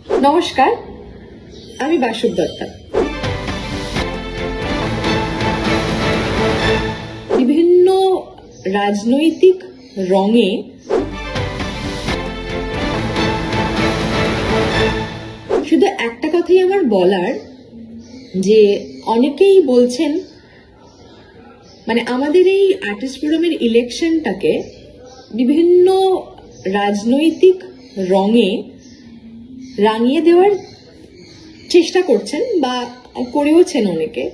নমস্কার, আমি বাসুব দত্তা। বিভিন্ন রাজনৈতিক রঙে শুধু একটা কথাই আমার বলার, যে অনেকেই বলছেন মানে আমাদের এই আর্টিস্ট ফোরামের ইলেকশনটাকে বিভিন্ন রাজনৈতিক রঙে রাঙিয়ে দেওয়ার চেষ্টা করছেন বা করেওছেন অনেকে।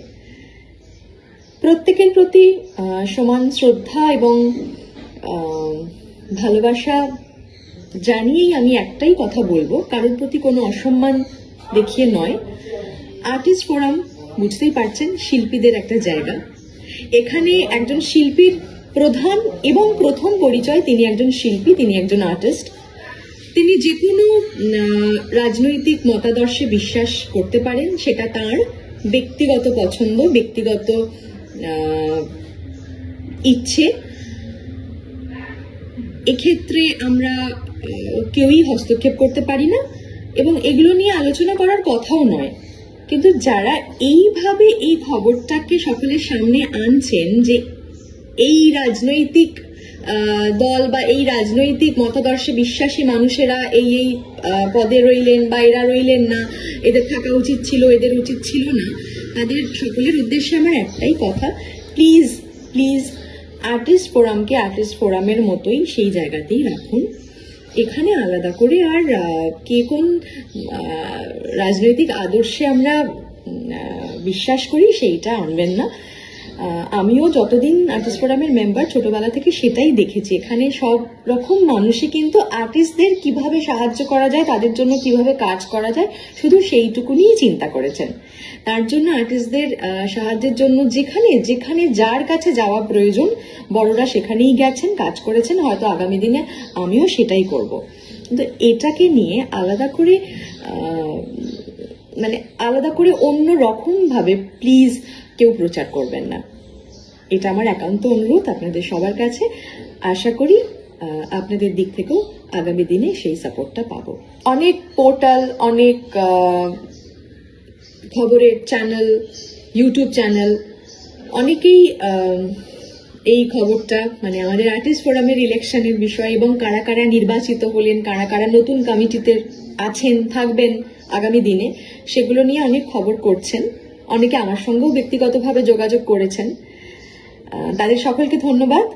প্রত্যেকের প্রতি সমান শ্রদ্ধা এবং ভালোবাসা জানিয়েই আমি একটাই কথা বলবো, কারোর প্রতি কোনো অসম্মান দেখিয়ে নয়। আর্টিস্ট ফোরাম বুঝতেই পারছেন শিল্পীদের একটা জায়গা। এখানে একজন শিল্পীর প্রধান এবং প্রথম পরিচয় তিনি একজন শিল্পী, তিনি একজন আর্টিস্ট। তিনি যে কোনো রাজনৈতিক মতাদর্শে বিশ্বাস করতে পারেন, সেটা তার ব্যক্তিগত পছন্দ, ব্যক্তিগত ইচ্ছে। এক্ষেত্রে আমরা কেউই হস্তক্ষেপ করতে পারি না এবং এগুলো নিয়ে আলোচনা করার কথাও নয়। কিন্তু যারা এইভাবে এই খবরটাকে সকলের সামনে আনছেন যে এই রাজনৈতিক দল বা এই রাজনৈতিক মতাদর্শে বিশ্বাসী মানুষেরা এই এই পদে রইলেন বা এরা রইলেন না, এদের থাকা উচিত ছিল, এদের উচিত ছিল না, তাদের সকলের উদ্দেশ্যে আমার একটাই কথা, প্লিজ প্লিজ আর্টিস্ট ফোরামকে আর্টিস্ট ফোরামের মতোই সেই জায়গাতেই রাখুন। এখানে আলাদা করে আর কে কোন রাজনৈতিক আদর্শে আমরা বিশ্বাস করি সেইটা আনবেন না। আমিও যতদিন আর্টিস্ট ফোরামের মেম্বার, ছোটবেলা থেকে সেটাই দেখেছি। এখানে সব রকম মানুষই কিন্তু আর্টিস্টদের কিভাবে সাহায্য করা যায়, তাদের জন্য কিভাবে কাজ করা যায়, শুধু সেইটুকুনিই চিন্তা করেছেন। তার জন্য আর্টিস্টদের সাহায্যের জন্য যেখানে যেখানে যার কাছে যাওয়া প্রয়োজন বড়রা সেখানেই গেছেন, কাজ করেছেন। হয়তো আগামী দিনে আমিও সেটাই করব। কিন্তু এটাকে নিয়ে আলাদা করে আলাদা করে অন্য রকম ভাবে প্লিজ কেউ প্রচার করবেন না। এটা আমার একান্ত অনুরোধ আপনাদের সবার কাছে। আশা করি আপনাদের দিক থেকেও আগামী দিনে সেই সাপোর্টটা পাবো। অনেক পোর্টাল, অনেক খবরের চ্যানেল, ইউটিউব চ্যানেল, অনেকেই এই খবরটা মানে আমাদের আর্টিস্ট ফোরামের ইলেকশনের বিষয় এবং কারা কারা নির্বাচিত হলেন, কারা কারা নতুন কমিটিতে আছেন, থাকবেন আগামী দিনে, সেগুলো নিয়ে অনেক খবর করছেন। অনেকে আমার সঙ্গেও ব্যক্তিগতভাবে যোগাযোগ করেছেন। তাদের সকলকে ধন্যবাদ।